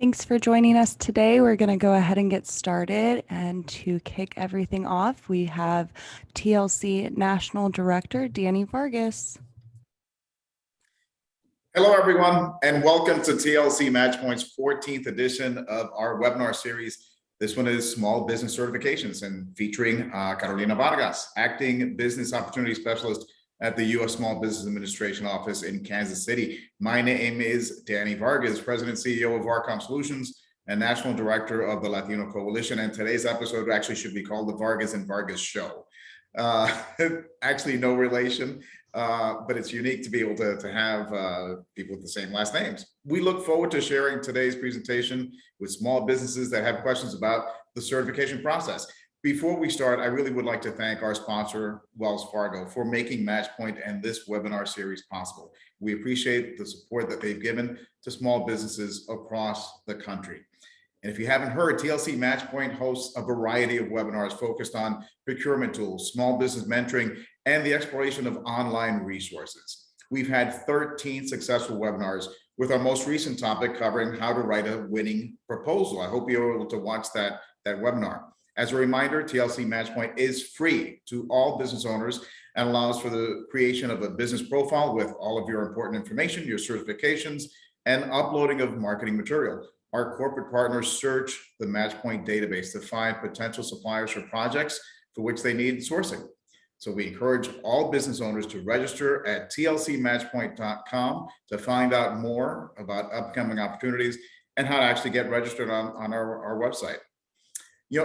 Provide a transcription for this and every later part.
Thanks for joining us today. We're going to go ahead and get started. And to kick everything off, we have TLC National Director, Danny Vargas. Hello, everyone, and welcome to TLC MatchPoint's 14th edition of our webinar series. This one is Small Business Certifications and featuring Carolina Vargas, Acting Business Opportunity Specialist at the U.S. Small Business Administration Office in Kansas City. My name is Danny Vargas, President and CEO of Varcom Solutions and National Director of the Latino Coalition. And today's episode actually should be called the Vargas and Vargas Show. Actually, no relation, but it's unique to be able to have people with the same last names. We look forward to sharing today's presentation with small businesses that have questions about the certification process. Before we start, I really would like to thank our sponsor, Wells Fargo, for making MatchPoint and this webinar series possible. We appreciate the support that they've given to small businesses across the country. And if you haven't heard, TLC MatchPoint hosts a variety of webinars focused on procurement tools, small business mentoring, and the exploration of online resources. We've had 13 successful webinars, with our most recent topic covering how to write a winning proposal. I hope you're able to watch that webinar. As a reminder, TLC MatchPoint is free to all business owners and allows for the creation of a business profile with all of your important information, your certifications, and uploading of marketing material. Our corporate partners search the MatchPoint database to find potential suppliers for projects for which they need sourcing. So we encourage all business owners to register at tlcmatchpoint.com to find out more about upcoming opportunities and how to actually get registered on our website.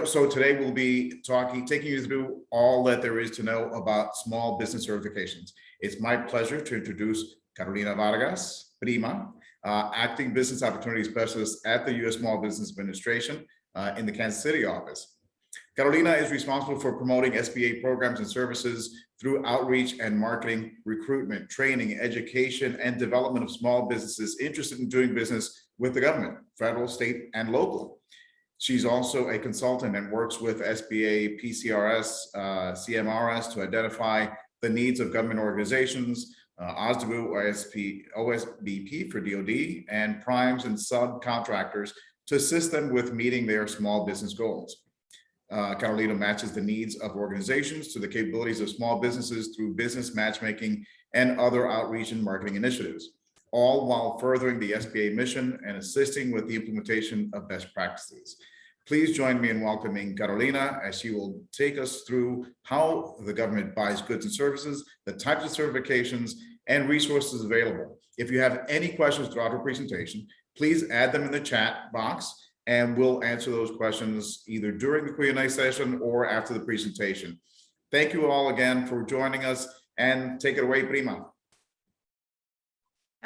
So today we'll be taking you through all that there is to know about small business certifications. It's my pleasure to introduce Carolina Vargas, Prima, Acting Business Opportunity Specialist at the U.S. Small Business Administration in the Kansas City office. Carolina is responsible for promoting SBA programs and services through outreach and marketing, recruitment, training, education, and development of small businesses interested in doing business with the government, federal, state, and local. She's also a consultant and works with SBA, PCRS, CMRS to identify the needs of government organizations, OSBP for DoD, and primes and subcontractors to assist them with meeting their small business goals. Carolina matches the needs of organizations to the capabilities of small businesses through business matchmaking and other outreach and marketing initiatives, all while furthering the SBA mission and assisting with the implementation of best practices. Please join me in welcoming Carolina as she will take us through how the government buys goods and services, the types of certifications, and resources available. If you have any questions throughout her presentation, please add them in the chat box, and we'll answer those questions either during the Q&A session or after the presentation. Thank you all again for joining us, and take it away, Prima.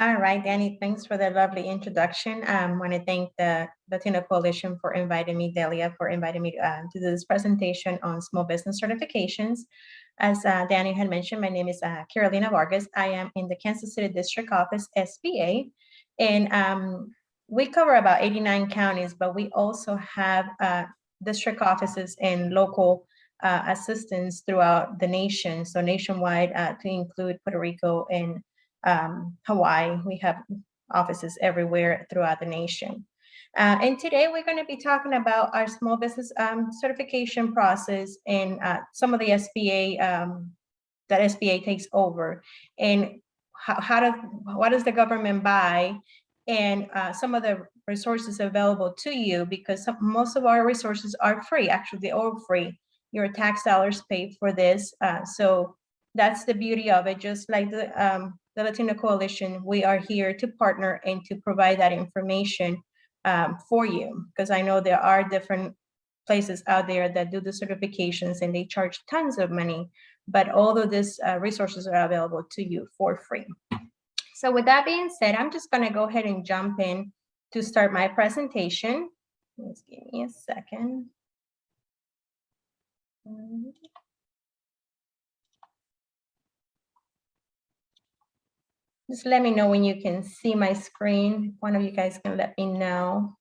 All right, Danny, thanks for the lovely introduction. I want to thank the Latino Coalition for inviting me, Delia, for inviting me to do this presentation on small business certifications. As Danny had mentioned, my name is Carolina Vargas. I am in the Kansas City District Office, SBA, and we cover about 89 counties, but we also have district offices and local assistance throughout the nation, so nationwide to include Puerto Rico and Hawaii. We have offices everywhere throughout the nation. And today we're going to be talking about our small business certification process and some of the SBA that SBA takes over, and what does the government buy, and some of the resources available to you, because most of our resources are free. Actually, they're all free. Your tax dollars pay for this. So that's the beauty of it. Just like the Latino Coalition, we are here to partner and to provide that information for you, because I know there are different places out there that do the certifications and they charge tons of money, but all of these resources are available to you for free. So with that being said, I'm just going to go ahead and jump in to start my presentation. Just give me a second. Just let me know when you can see my screen. One of you guys can let me know.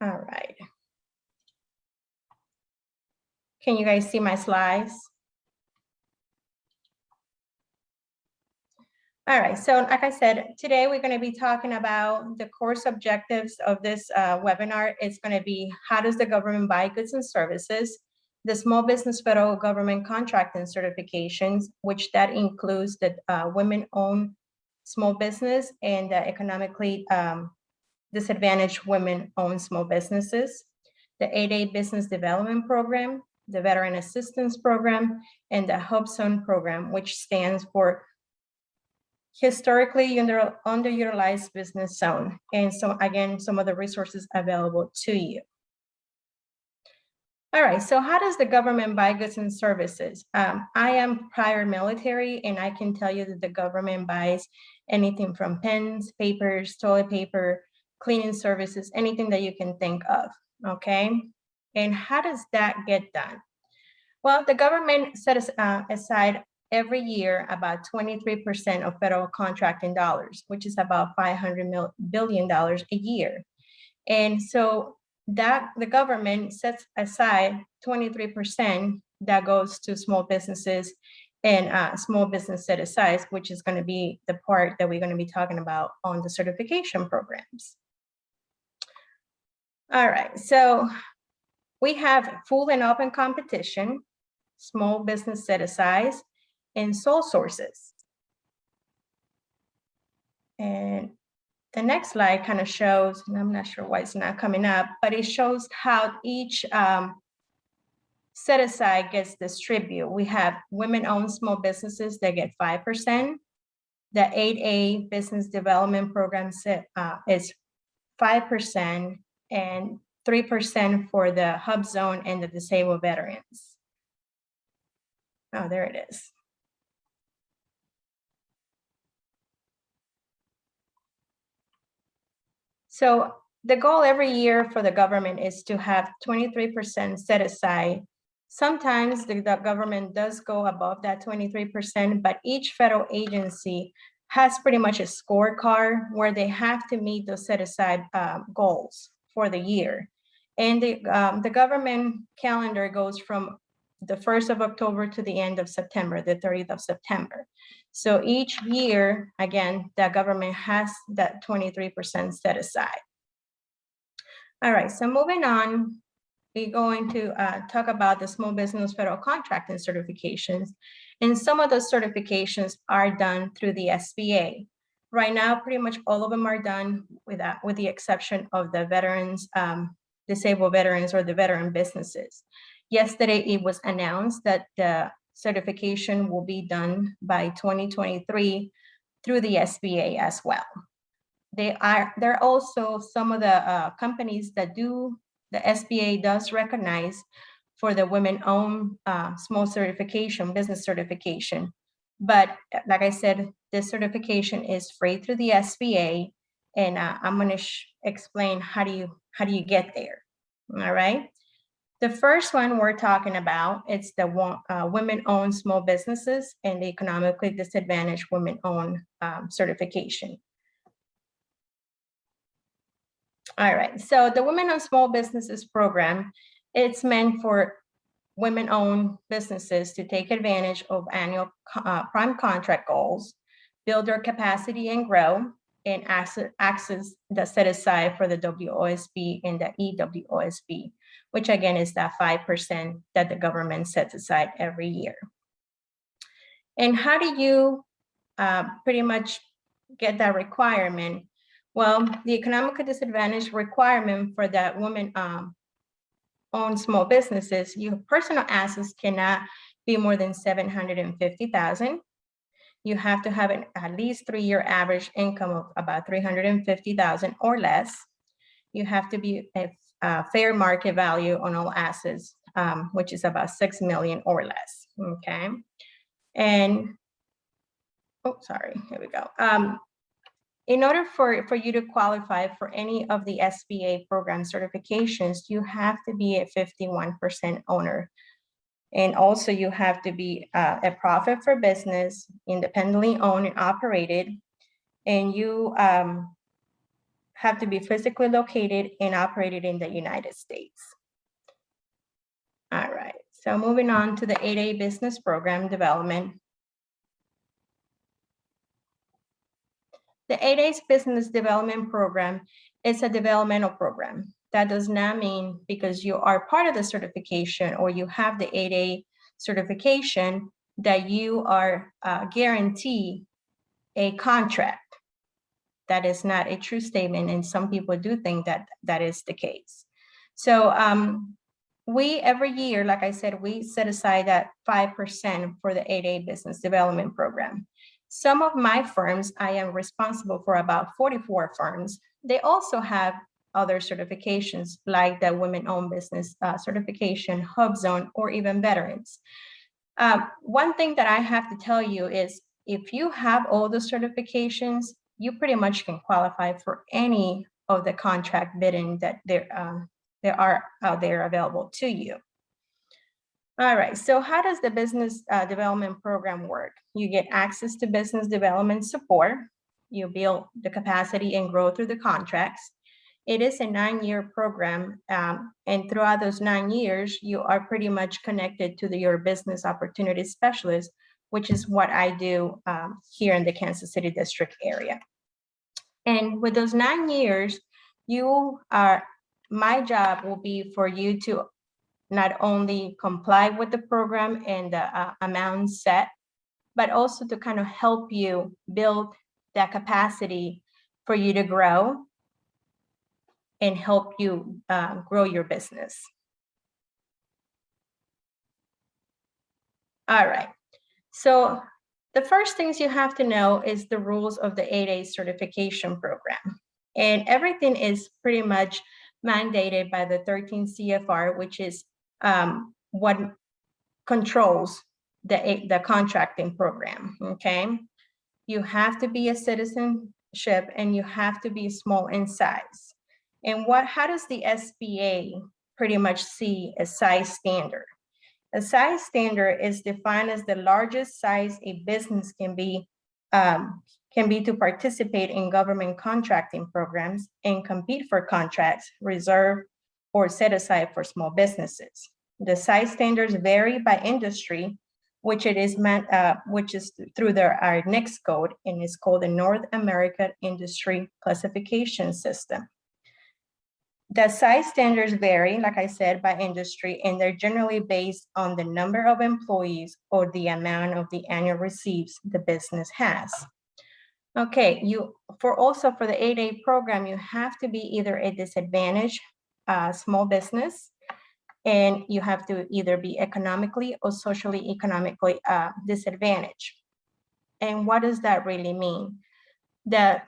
All right. Can you guys see my slides? All right, so like I said, today we're going to be talking about the course objectives of this webinar. It's going to be how does the government buy goods and services, the small business federal government contract and certifications, which that includes the women-owned small business and the economically disadvantaged women-owned small businesses, the 8A Business Development Program, the Veteran Assistance Program, and the Hubzone Program, which stands for Historically Underutilized Business Zone. And so again, some of the resources available to you. All right, so how does the government buy goods and services? I am prior military, and I can tell you that the government buys anything from pens, papers, toilet paper, cleaning services, anything that you can think of, okay? And how does that get done? Well, the government sets aside every year about 23% of federal contracting dollars, which is about $500 billion a year. And so that the government sets aside 23% that goes to small businesses and small business set aside, which is going to be the part that we're going to be talking about on the certification programs. All right, so we have full and open competition, small business set aside, and sole sources. And the next slide kind of shows, and I'm not sure why it's not coming up, but it shows how each set aside gets distributed. We have women-owned small businesses that get 5%. The 8A Business Development Program is 5%, and 3% for the Hubzone and the disabled veterans. Oh, there it is. So the goal every year for the government is to have 23% set aside. Sometimes the government does go above that 23%, but each federal agency has pretty much a scorecard where they have to meet those set aside goals for the year. And the government calendar goes from the 1st of October to the end of September, the 30th of September. So each year, again, the government has that 23% set aside. All right, so moving on, we're going to talk about the small business federal contracting certifications. And some of those certifications are done through the SBA. Right now, pretty much all of them are done with the exception of the veterans, disabled veterans or the veteran businesses. Yesterday, it was announced that the certification will be done by 2023 through the SBA as well. There are also some of the companies that the SBA does recognize for the women-owned small certification, business certification. But like I said, this certification is free through the SBA, and I'm going to explain how do you get there. All right. The first one we're talking about, it's the women-owned small businesses and the economically disadvantaged women-owned certification. All right, so the Women-Owned Small Businesses Program, it's meant for women-owned businesses to take advantage of annual prime contract goals, build their capacity and grow, and access the set aside for the WOSB and the EWOSB, which again is that 5% that the government sets aside every year. And how do you pretty much get that requirement? Well, the economically disadvantaged requirement for that women-owned small businesses, your personal assets cannot be more than $750,000. You have to have at least 3-year average income of about $350,000 or less. You have to be a fair market value on all assets, which is about $6 million or less. Okay, and oh, sorry, here we go. In order for you to qualify for any of the SBA program certifications, you have to be a 51% owner. And also you have to be a profit for business, independently owned and operated. And you have to be physically located and operated in the United States. All right, so moving on to the 8A Business Program Development. The 8A's Business Development Program is a developmental program. That does not mean because you are part of the certification or you have the 8A certification that you are guaranteed a contract. That is not a true statement, and some people do think that that is the case. So we, every year, like I said, we set aside that 5% for the 8A Business Development Program. Some of my firms, I am responsible for about 44 firms. They also have other certifications like the Women-Owned Business Certification, Hubzone, or even veterans. One thing that I have to tell you is if you have all the certifications, you pretty much can qualify for any of the contract bidding that there are out there available to you. All right, so how does the business development program work? You get access to business development support. You build the capacity and grow through the contracts. It is a 9-year program, and throughout those 9 years, you are pretty much connected to your business opportunity specialist, which is what I do here in the Kansas City district area. And with those 9 years, my job will be for you to not only comply with the program and the amount set, but also to kind of help you build that capacity for you to grow and help you grow your business. All right, so the first things you have to know is the rules of the 8A certification program. And everything is pretty much mandated by the 13 CFR, which is what controls the contracting program, okay? You have to be a citizenship and you have to be small in size. And how does the SBA pretty much see a size standard? A size standard is defined as the largest size a business can be to participate in government contracting programs and compete for contracts reserved or set aside for small businesses. The size standards vary by industry, which is through our NICS code, and is called the North American Industry Classification System. The size standards vary, like I said, by industry, and they're generally based on the number of employees or the amount of the annual receipts the business has. Okay, for the 8A program, you have to be either a disadvantaged small business, and you have to either be economically or socially economically disadvantaged. And what does that really mean? The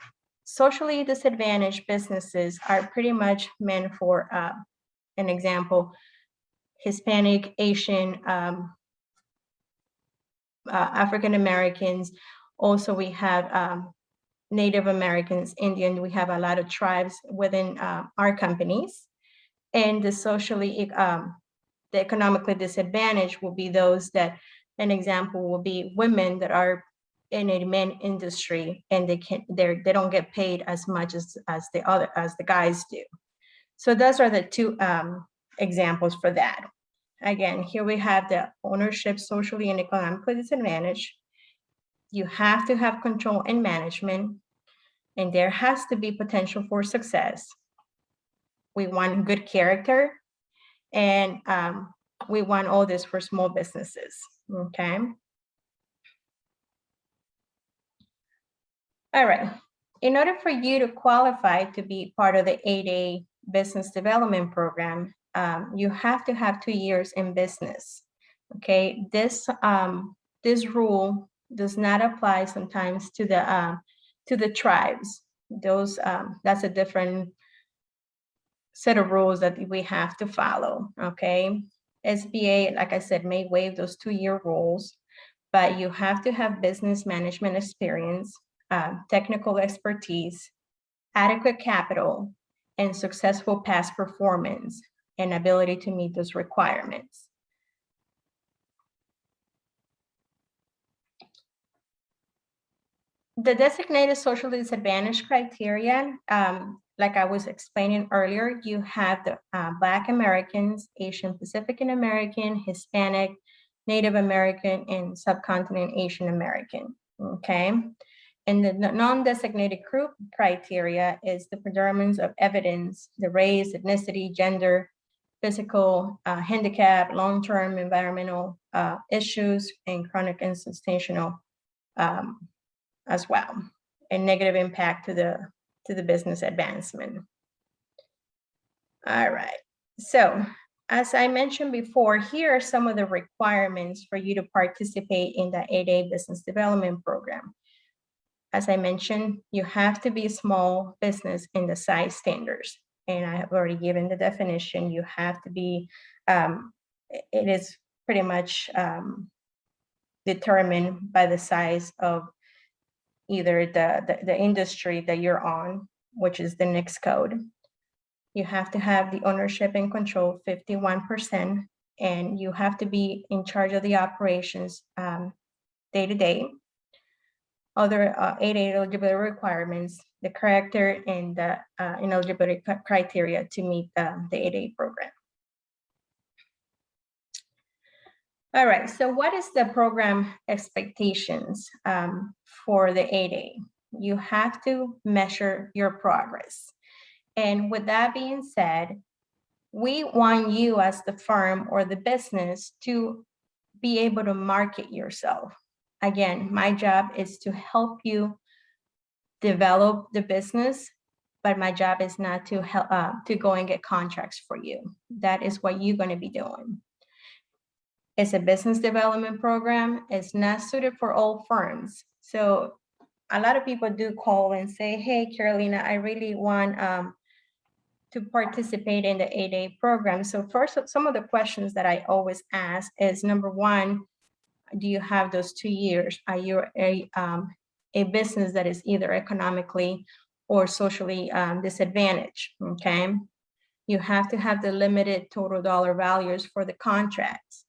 socially disadvantaged businesses are pretty much meant for, an example, Hispanic, Asian, African Americans. Also, we have Native Americans, Indian. We have a lot of tribes within our companies. And the economically disadvantaged will be those that, an example will be women that are in a men industry and they don't get paid as much as the guys do. So those are the two examples for that. Again, here we have the ownership socially and economically disadvantaged. You have to have control and management, and there has to be potential for success. We want good character, and we want all this for small businesses, okay? All right, in order for you to qualify to be part of the 8A Business Development Program, you have to have 2 years in business, okay? This rule does not apply sometimes to the tribes. That's a different set of rules that we have to follow, okay? SBA, like I said, may waive those 2-year rules, but you have to have business management experience, technical expertise, adequate capital, and successful past performance and ability to meet those requirements. The designated socially disadvantaged criteria, like I was explaining earlier, you have the Black Americans, Asian Pacific American, Hispanic, Native American, and Subcontinent Asian American, okay? And the non-designated group criteria is the predominance of evidence, the race, ethnicity, gender, physical handicap, long-term environmental issues, and chronic institutional as well, and negative impact to the business advancement. All right, so as I mentioned before, here are some of the requirements for you to participate in the 8A Business Development Program. As I mentioned, you have to be a small business in the size standards. And I have already given the definition. You have to be, it is pretty much determined by the size of either the industry that you're on, which is the NICS code. You have to have the ownership and control 51%, and you have to be in charge of the operations day to day. Other 8A eligibility requirements, the character and the eligibility criteria to meet the 8A program. All right, so what is the program expectations for the 8A? You have to measure your progress. And with that being said, we want you as the firm or the business to be able to market yourself. Again, my job is to help you develop the business, but my job is not to help to go and get contracts for you. That is what you're going to be doing. It's a business development program. It's not suited for all firms. So a lot of people do call and say, hey, Carolina, I really want to participate in the 8A program. So first, some of the questions that I always ask is, number one, do you have those 2 years? Are you a business that is either economically or socially disadvantaged, okay? You have to have the limited total dollar values for the contracts.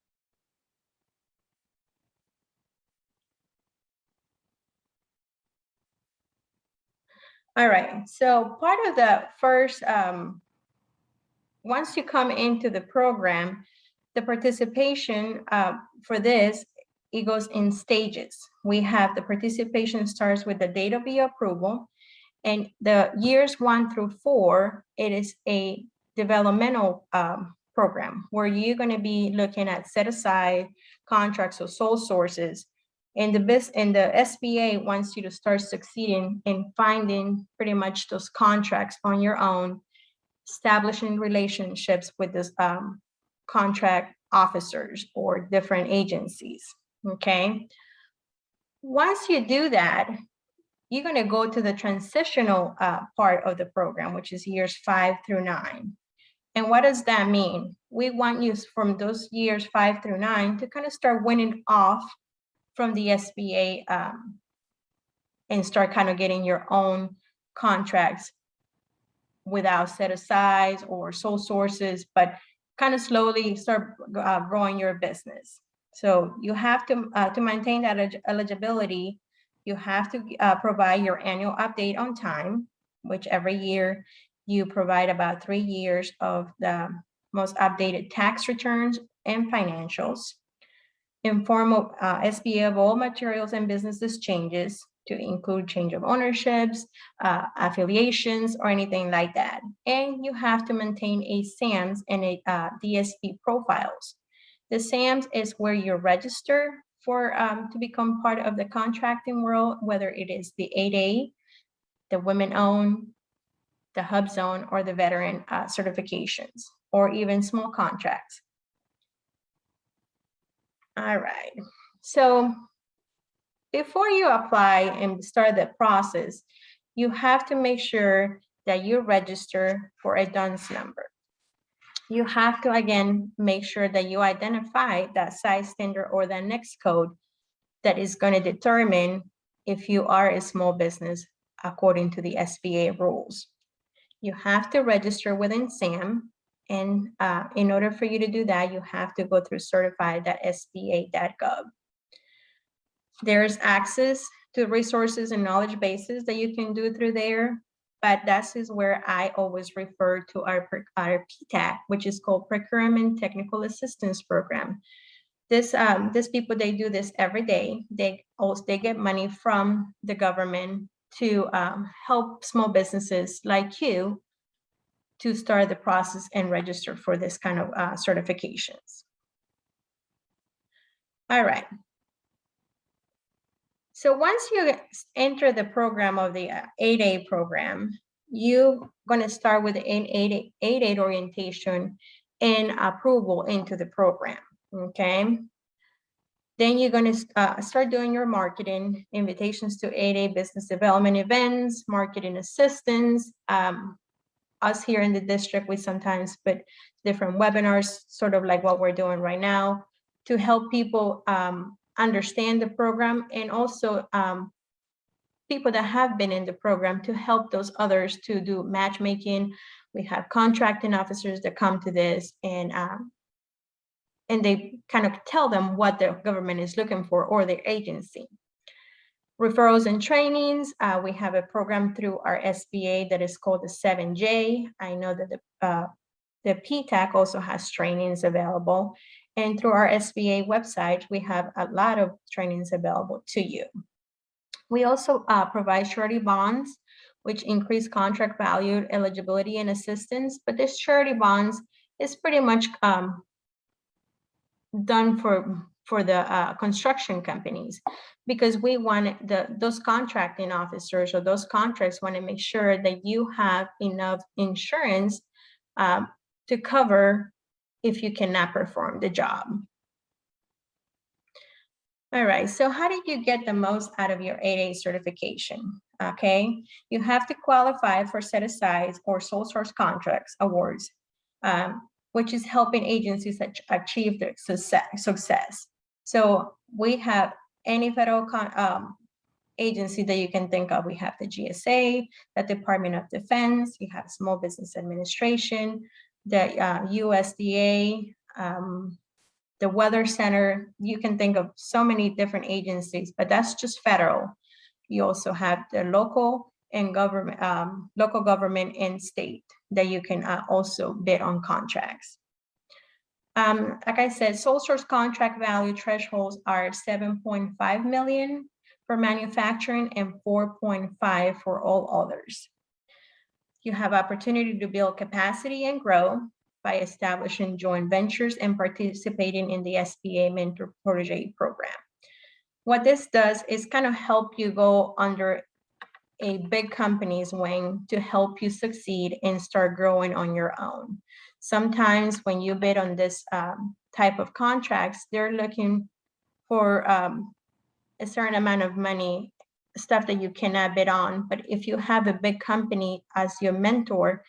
All right, so part of the first, once you come into the program, the participation for this, it goes in stages. We have the participation starts with the date of the approval, and the years 1 through 4, it is a developmental program where you're going to be looking at set aside contracts or sole sources. And the SBA wants you to start succeeding in finding pretty much those contracts on your own, establishing relationships with this contract officers or different agencies, okay? Once you do that, you're going to go to the transitional part of the program, which is years 5 through 9. And what does that mean? We want you from those years 5 through 9 to kind of start winning off from the SBA and start kind of getting your own contracts without set asides or sole sources, but kind of slowly start growing your business. So you have to maintain that eligibility, you have to provide your annual update on time, which every year you provide about 3 years of the most updated tax returns and financials. Inform SBA of all materials and businesses changes to include change of ownerships, affiliations, or anything like that. And you have to maintain a SAMS and a DSP profiles. The SAMS is where you register for to become part of the contracting world, whether it is the 8A, the women-owned, the Hubzone, or the veteran certifications, or even small contracts. All right, so before you apply and start the process, you have to make sure that you register for a DUNS number. You have to, again, make sure that you identify that size standard or the NICS code that is going to determine if you are a small business according to the SBA rules. You have to register within SAM, and in order for you to do that, you have to go through certified.sba.gov. There's access to resources and knowledge bases that you can do through there, but that is where I always refer to our PTAC, which is called Procurement Technical Assistance Program. These people, they do this every day. They get money from the government to help small businesses like you to start the process and register for this kind of certifications. All right. So once you enter the program of the 8A program, you're going to start with the 8A orientation and approval into the program, okay? Then you're going to start doing your marketing, invitations to 8A business development events, marketing assistance. Us here in the district, we sometimes put different webinars, sort of like what we're doing right now, to help people understand the program, and also people that have been in the program to help those others to do matchmaking. We have contracting officers that come to this, and they kind of tell them what the government is looking for, or their agency. Referrals and trainings. We have a program through our SBA that is called the 7J. I know that the PTAC also has trainings available. And through our SBA website, we have a lot of trainings available to you. We also provide surety bonds, which increase contract value, eligibility, and assistance. But this surety bonds is pretty much done for the construction companies, because we want those contracting officers or those contracts want to make sure that you have enough insurance to cover if you cannot perform the job. All right, so how do you get the most out of your 8A certification? Okay, you have to qualify for set-aside or sole source contracts awards, which is helping agencies achieve their success. So we have any federal agency that you can think of. We have the GSA, the Department of Defense, you have Small Business Administration, the USDA, the Weather Center. You can think of so many different agencies, but that's just federal. You also have the local and government, local government and state that you can also bid on contracts. Like I said, sole source contract value thresholds are 7.5 million for manufacturing and 4.5 for all others. You have opportunity to build capacity and grow by establishing joint ventures and participating in the SBA Mentor Protege program. What this does is kind of help you go under a big company's wing to help you succeed and start growing on your own. Sometimes when you bid on this type of contracts, they're looking for a certain amount of money, stuff that you cannot bid on. But if you have a big company as your mentor,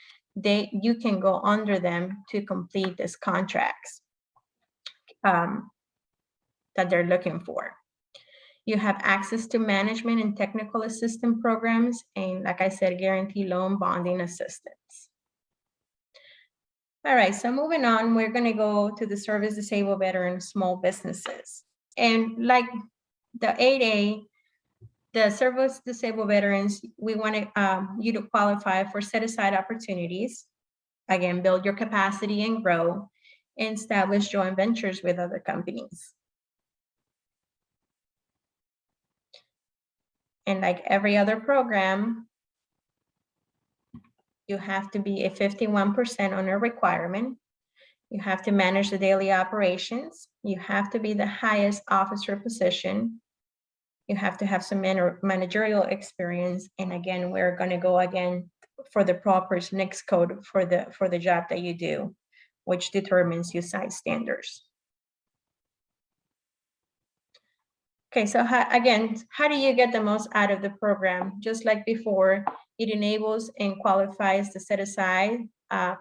you can go under them to complete these contracts that they're looking for. You have access to management and technical assistance programs, and like I said, guarantee loan bonding assistance. All right, so moving on, we're going to go to the service disabled veteran small businesses. And like the 8A, the service disabled veterans, we want you to qualify for set-aside opportunities. Again, build your capacity and grow, and establish joint ventures with other companies. And like every other program, you have to be a 51% owner requirement. You have to manage the daily operations. You have to be the highest officer position. You have to have some managerial experience. And again, we're going to go again for the proper NICS code for the job that you do, which determines your site standards. Okay, so how do you get the most out of the program? Just like before, it enables and qualifies the set-aside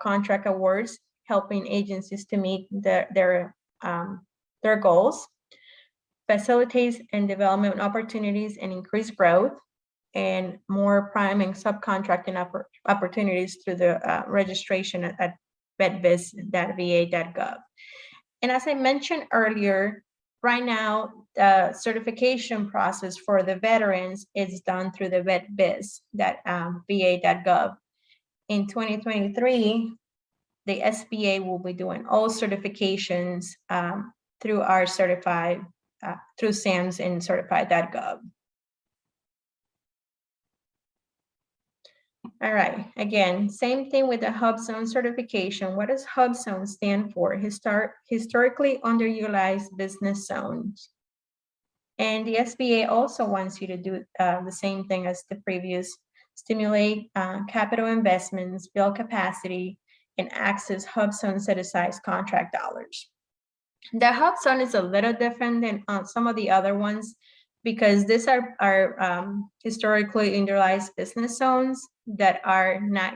contract awards, helping agencies to meet their goals, facilitates and development opportunities and increase growth, and more prime and subcontracting opportunities through the registration at vetbiz.va.gov. And as I mentioned earlier, right now, the certification process for the veterans is done through the vetbiz.va.gov. In 2023, the SBA will be doing all certifications through our certified, through SAMS and certified.gov. All right, again, same thing with the Hubzone certification. What does Hubzone stand for? Historically underutilized business zones. And the SBA also wants you to do the same thing as the previous: stimulate capital investments, build capacity, and access Hubzone set-aside contract dollars. The Hubzone is a little different than some of the other ones, because these are historically underutilized business zones that are not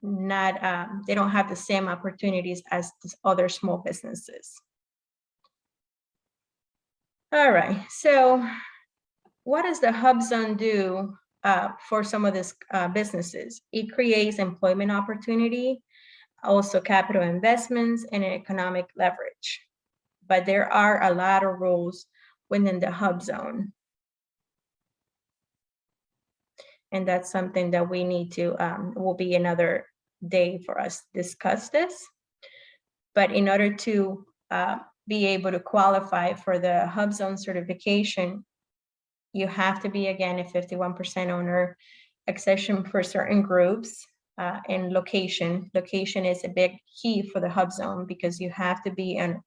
they don't have the same opportunities as other small businesses. All right, so what does the Hubzone do for some of these businesses? It creates employment opportunity, also capital investments, and economic leverage. But there are a lot of rules within the Hubzone. And that's something that we need to, will be another day for us to discuss this. But in order to be able to qualify for the Hubzone certification, you have to be, again, a 51% owner, exception for certain groups, and location. Location is a big key for the Hubzone, because you have to be in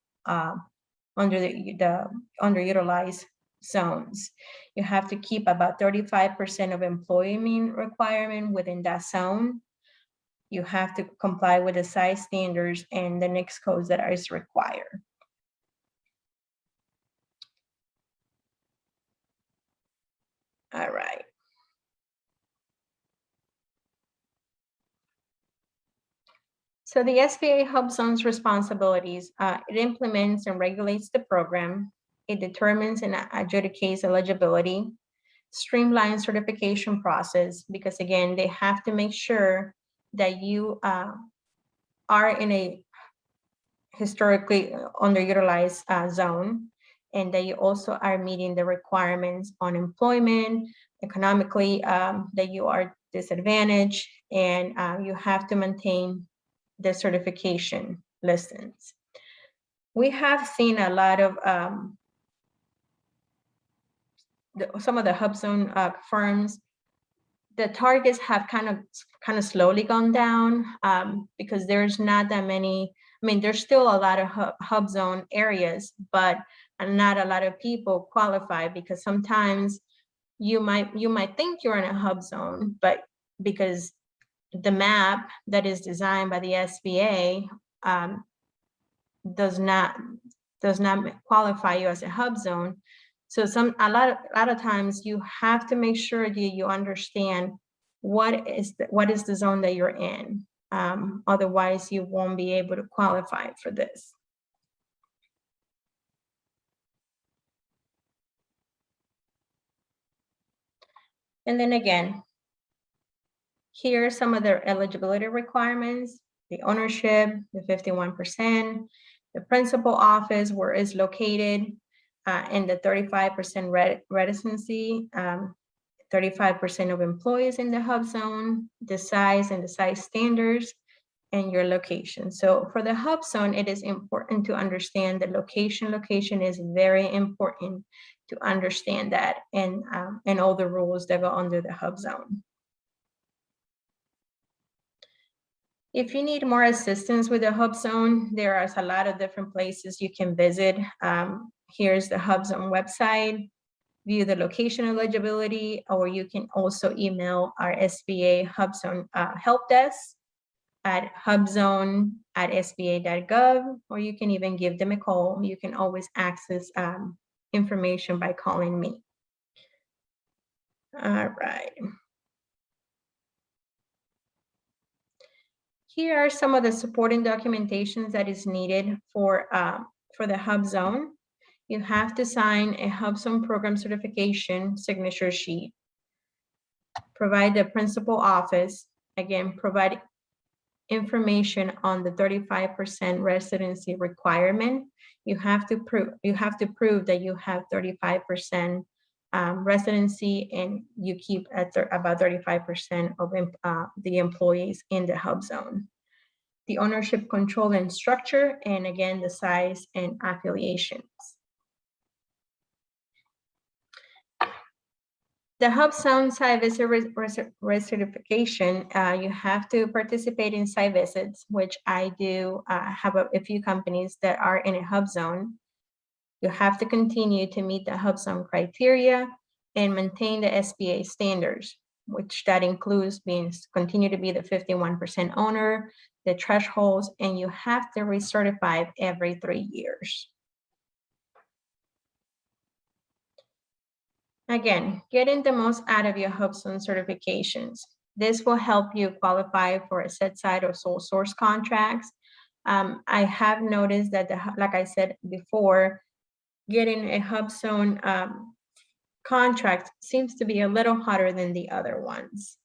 under the underutilized zones. You have to keep about 35% of employment requirement within that zone. You have to comply with the size standards and the NICS codes that is required. All right. So the SBA Hubzone's responsibilities, it implements and regulates the program. It determines and adjudicates eligibility, streamlines certification process, because again, they have to make sure that you are in a historically underutilized zone, and that you also are meeting the requirements on employment, economically, that you are disadvantaged, and you have to maintain the certification listings. We have seen a lot of some of the Hubzone firms. The targets have kind of slowly gone down because there's not that many. I mean, there's still a lot of Hubzone areas, but not a lot of people qualify, because sometimes you might think you're in a Hubzone, but because the map that is designed by the SBA does not qualify you as a Hubzone. So a lot of times you have to make sure that you understand what is the zone that you're in. Otherwise, you won't be able to qualify for this. And then again, here are some of their eligibility requirements: the ownership, the 51%, the principal office, where it's located, and the 35% residency, 35% of employees in the Hubzone, the size and the size standards, and your location. So for the Hubzone, it is important to understand the location. Location is very important to understand that, and all the rules that go under the Hubzone. If you need more assistance with the Hubzone, there are a lot of different places you can visit. Here's the Hubzone website. View the location eligibility, or you can also email our SBA Hubzone help desk at hubzone@sba.gov, or you can even give them a call. You can always access information by calling me. All right. Here are some of the supporting documentations that is needed for the Hubzone. You have to sign a Hubzone program certification signature sheet. Provide the principal office. Again, provide information on the 35% residency requirement. You have to prove that you have 35% residency, and you keep at about 35% of the employees in the Hubzone. the ownership, control, and structure, and again, the size and affiliations. The Hubzone site visit recertification, you have to participate in site visits, which I do have a few companies that are in a Hubzone. You have to continue to meet the Hubzone criteria and maintain the SBA standards, which that includes continue to be the 51% owner, the thresholds, and you have to recertify every 3 years. Again, getting the most out of your Hubzone certifications. This will help you qualify for a set side or sole source contracts. I have noticed that, like I said before, getting a Hubzone contract seems to be a little harder than the other ones.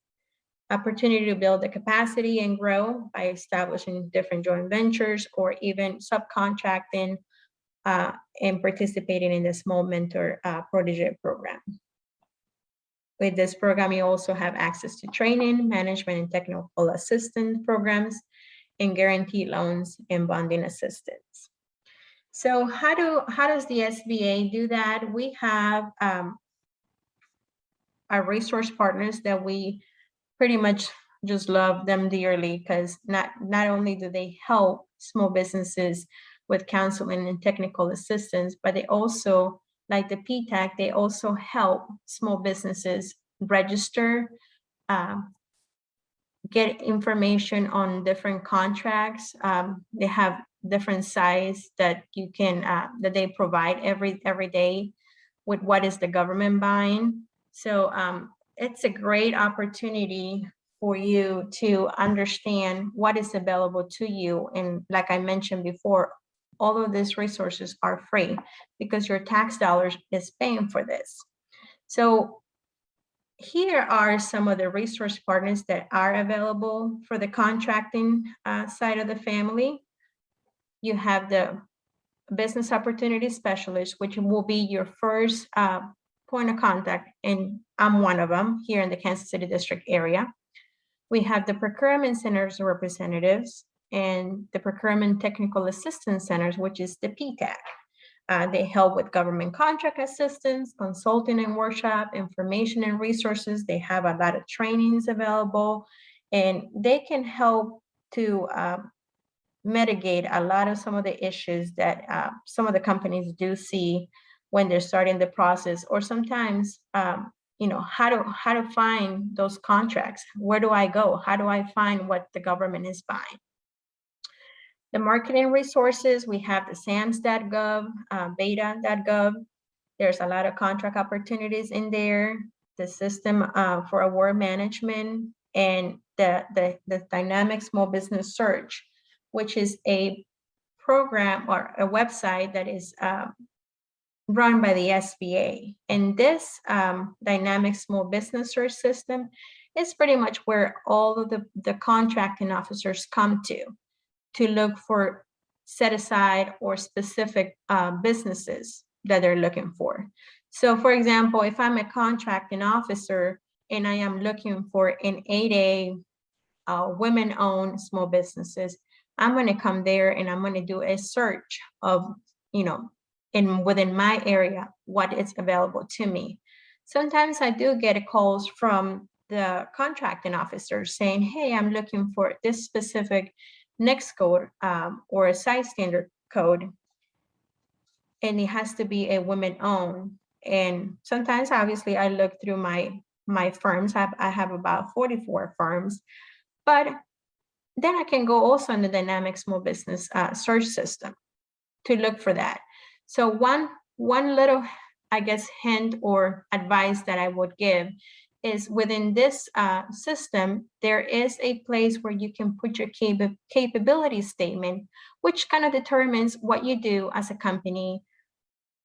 Opportunity to build the capacity and grow by establishing different joint ventures or even subcontracting and participating in the small mentor protege program. With this program, you also have access to training, management, and technical assistance programs, and guaranteed loans and bonding assistance. So how does the SBA do that? We have our resource partners that we pretty much just love them dearly, because not only do they help small businesses with counseling and technical assistance, but they also, like the PTAC, they also help small businesses register, get information on different contracts. They have different size that you can that they provide every day with what is the government buying. So it's a great opportunity for you to understand what is available to you. And like I mentioned before, all of these resources are free because your tax dollars is paying for this. So here are some of the resource partners that are available for the contracting side of the family. You have the Business Opportunity Specialist, which will be your first point of contact, and I'm one of them here in the Kansas City District area. We have the Procurement Centers representatives and the Procurement Technical Assistance Centers, which is the PTAC. They help with government contract assistance, consulting and workshop, information and resources. They have a lot of trainings available, and they can help to mitigate a lot of some of the issues that some of the companies do see when they're starting the process, or sometimes you know, how to find those contracts. Where do I go? How do I find what the government is buying? The marketing resources, we have the SAMS.gov, beta.gov. There's a lot of contract opportunities in there. The system for award management, and the Dynamic Small Business Search, which is a program or a website that is run by the SBA. And this Dynamic Small Business Search system is pretty much where all of the contracting officers come to look for set aside or specific businesses that they're looking for. So for example, if I'm a contracting officer and I am looking for an 8A women-owned small businesses, I'm going to come there and I'm going to do a search of, you know, within my area, what is available to me. Sometimes I do get calls from the contracting officers saying, hey, I'm looking for this specific NEXT code or a size standard code, and it has to be a women-owned. And sometimes, obviously, I look through my firms. I have about 44 firms, but then I can go also in the Dynamic Small Business Search system to look for that. So one little, I guess, hint or advice that I would give is within this system, there is a place where you can put your capability statement, which kind of determines what you do as a company,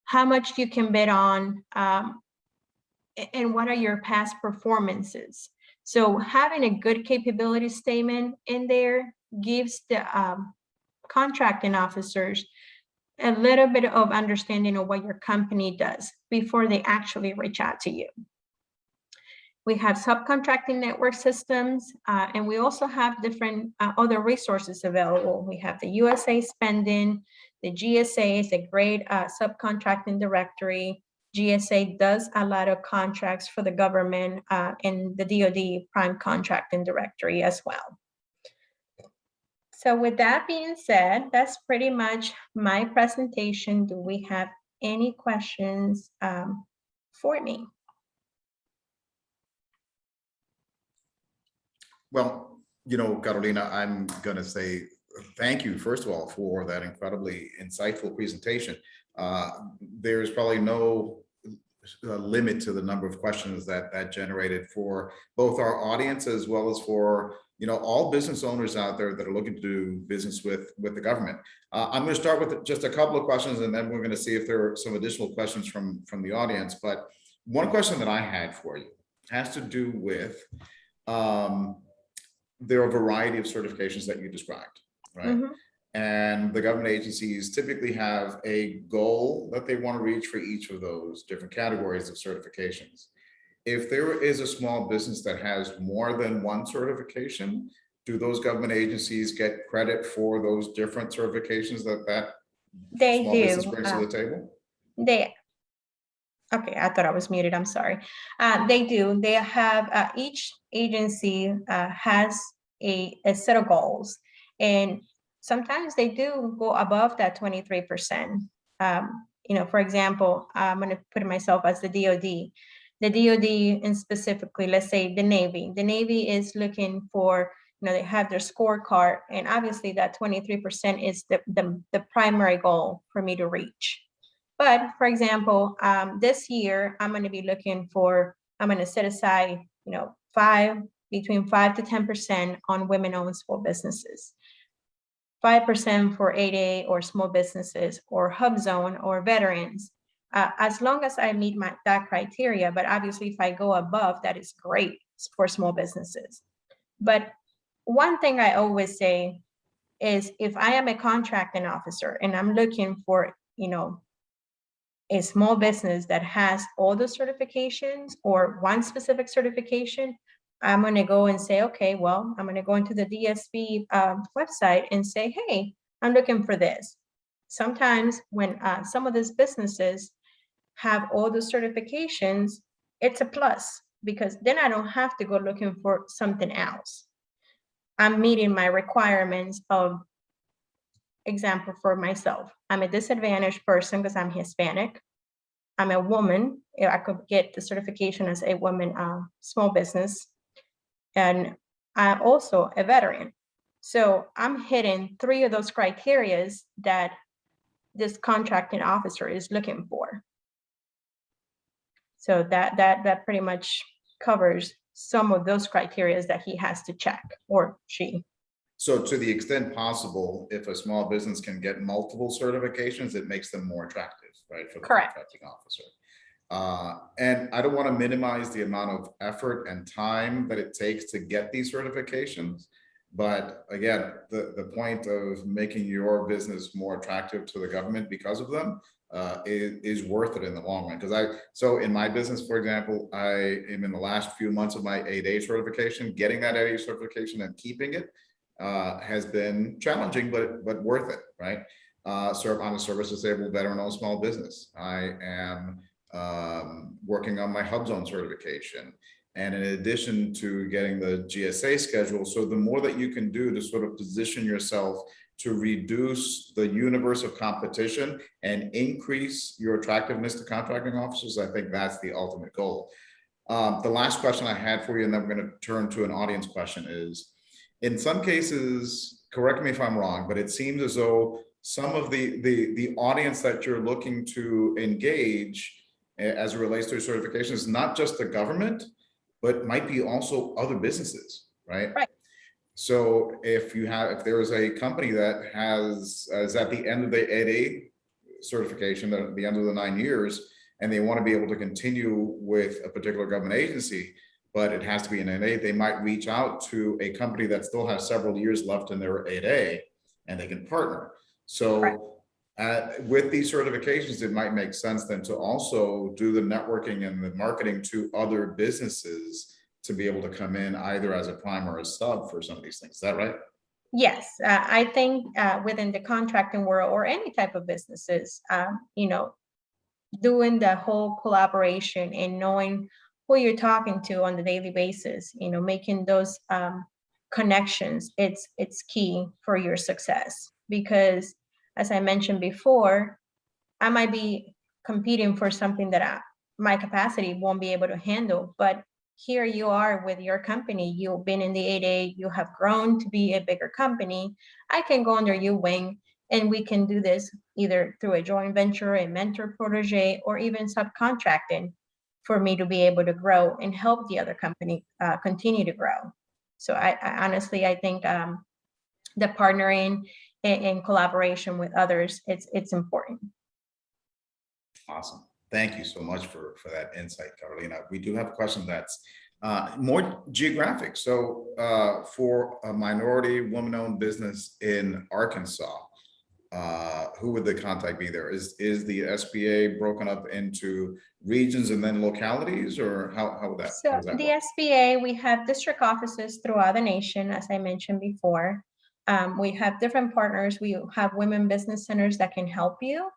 how much you can bid on, and what are your past performances. So having a good capability statement in there gives the contracting officers a little bit of understanding of what your company does before they actually reach out to you. We have subcontracting network systems, and we also have different other resources available. We have the USA Spending, the GSA is a great subcontracting directory. GSA does a lot of contracts for the government, and the DoD prime contracting directory as well. So with that being said, that's pretty much my presentation. Do we have any questions for me? Well, you know, Carolina, I'm going to say thank you, first of all, for that incredibly insightful presentation. There's probably no limit to the number of questions that generated for both our audience as well as for, you know, all business owners out there that are looking to do business with the government. I'm going to start with just a couple of questions, and then we're going to see if there are some additional questions from the audience. But one question that I had for you has to do with there are a variety of certifications that you described, right? Mm-hmm. And the government agencies typically have a goal that they want to reach for each of those different categories of certifications. If there is a small business that has more than one certification, do those government agencies get credit for those different certifications that they small do. Business brings to the table? Okay, I thought I was muted. I'm sorry. They do. They have each agency has a set of goals, and sometimes they do go above that 23%. You know, for example, I'm going to put myself as the DoD. The DoD, and specifically, let's say the Navy. The Navy is looking for, you know, they have their scorecard, and obviously that 23% is the primary goal for me to reach. But for example, this year, I'm going to be looking for, I'm going to set aside, you know, between 5 to 10% on women-owned small businesses, 5% for 8A or small businesses or Hubzone or veterans, as long as I meet that criteria. But obviously, if I go above, that is great for small businesses. But one thing I always say is, if I am a contracting officer and I'm looking for, you know, a small business that has all the certifications or one specific certification, I'm going to go and say, okay, well, I'm going to go into the DSB website and say, hey, I'm looking for this. Sometimes when some of these businesses have all the certifications, it's a plus, because then I don't have to go looking for something else. I'm meeting my requirements of, example for myself. I'm a disadvantaged person because I'm Hispanic. I'm a woman. I could get the certification as a woman small business. And I'm also a veteran. So I'm hitting 3 of those criterias that this contracting officer is looking for. So that pretty much covers some of those criterias that he has to check, or she. So to the extent possible, if a small business can get multiple certifications, it makes them more attractive, right, for the contracting officer. And I don't want to minimize the amount of effort and time that it takes to get these certifications. But again, the point of making your business more attractive to the government because of them is worth it in the long run. So in my business, for example, I am in the last few months of my 8A certification. Getting that 8A certification and keeping it has been challenging, but worth it, right? I'm a service-disabled veteran-owned small business. I am working on my Hubzone certification. And in addition to getting the GSA schedule, so the more that you can do to sort of position yourself to reduce the universe of competition and increase your attractiveness to contracting officers, I think that's the ultimate goal. The last question I had for you, and then we're going to turn to an audience question, is, in some cases, correct me if I'm wrong, but it seems as though some of the audience that you're looking to engage as it relates to certification is not just the government, but might be also other businesses, right? Right. So if there is a company that is at the end of the 8A certification, at the end of the 9 years, and they want to be able to continue with a particular government agency, but it has to be an 8A, they might reach out to a company that still has several years left in their 8A, and they can partner. So With these certifications, it might make sense then to also do the networking and the marketing to other businesses to be able to come in either as a prime or a sub for some of these things. Is that right? Yes, I think within the contracting world or any type of businesses, doing the whole collaboration and knowing who you're talking to on the daily basis, making those connections, it's key for your success. Because as I mentioned before, I might be competing for something that my capacity won't be able to handle, but here you are with your company, you've been in the 8A, you have grown to be a bigger company. I can go under your wing and we can do this either through a joint venture, a mentor protege, or even subcontracting for me to be able to grow and help the other company continue to grow. So I honestly, I think the partnering and collaboration with others, it's important. Awesome. Thank you so much for that insight, Carolina. We do have a question that's more geographic. So for a minority woman-owned business in Arkansas, who would the contact be there? Is the SBA broken up into regions and then localities, or how would that? So the work? SBA, we have district offices throughout the nation, as I mentioned before. We have different partners. We have women business centers that can help you.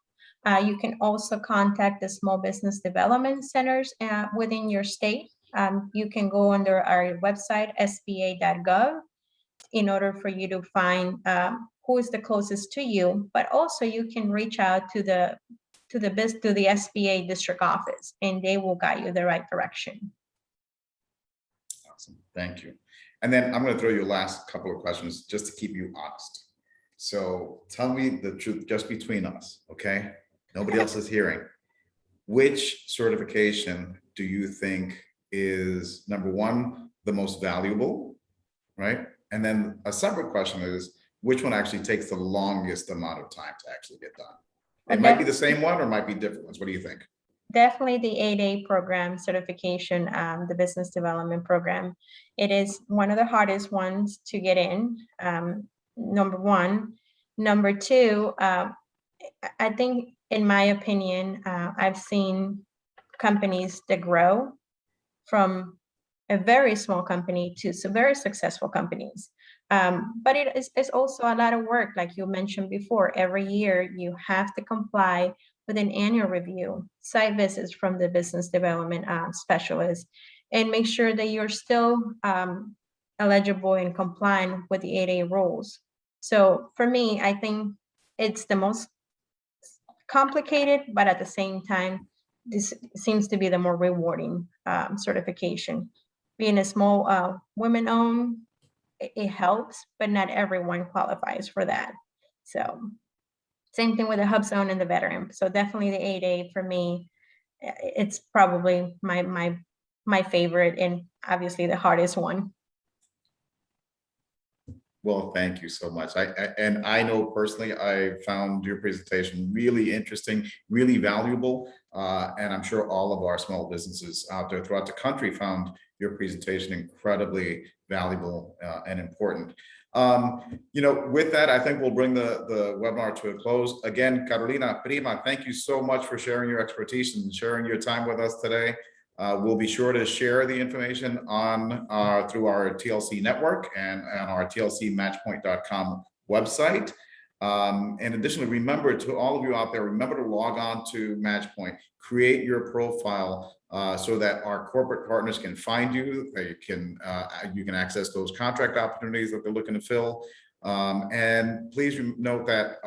You can also contact the small business development centers within your state. You can go under our website, sba.gov, in order for you to find who is the closest to you, but also you can reach out to the SBA district office and they will guide you the right direction. Awesome, thank you. And then I'm going to throw you a last couple of questions just to keep you honest. So tell me the truth just between us, okay? Nobody else is hearing. Which certification do you think is, number one, the most valuable, right? And then a separate question is, which one actually takes the longest amount of time to actually get done? It might be the same one or might be different ones. What do you think? Definitely the 8A program certification, the business development program. It is one of the hardest ones to get in, number one. Number two, I think, in my opinion, I've seen companies that grow from a very small company to some very successful companies. But it's also a lot of work, like you mentioned before. Every year you have to comply with an annual review, site visits from the business development specialist, and make sure that you're still eligible and compliant with the 8A rules. So for me, I think it's the most complicated, but at the same time, this seems to be the more rewarding certification. Being a small women-owned, it helps, but not everyone qualifies for that. So same thing with the Hubzone and the veteran. So definitely the 8A for me, it's probably my favorite and obviously the hardest one. Well, thank you so much. I know personally, I found your presentation really interesting, really valuable, and I'm sure all of our small businesses out there throughout the country found your presentation incredibly valuable and important. With that, I think we'll bring the webinar to a close. Again, Carolina Prima, thank you so much for sharing your expertise and sharing your time with us today. We'll be sure to share the information on through our TLC network and on our TLC MatchPoint.com website. And additionally, remember, to all of you out there, remember to log on to MatchPoint, create your profile so that our corporate partners can find you. You can access those contract opportunities that they're looking to fill. And please note that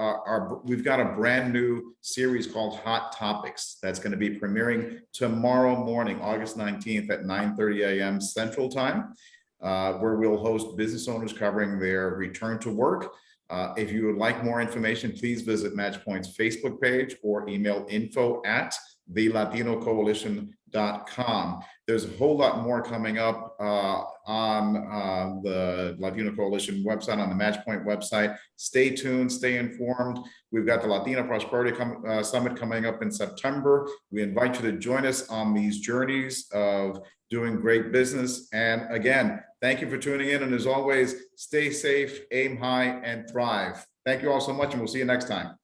we've got a brand new series called Hot Topics that's going to be premiering tomorrow morning, August 19th at 9:30 a.m. Central Time, where we'll host business owners covering their return to work. If you would like more information, please visit MatchPoint's Facebook page or email info@thelatinocoalition.com. There's a whole lot more coming up on the Latino Coalition website, on the MatchPoint website. Stay tuned, stay informed. We've got the Latino Prosperity Summit coming up in September. We invite you to join us on these journeys of doing great business. And again, thank you for tuning in. And as always, stay safe, aim high, and thrive. Thank you all so much, and we'll see you next time.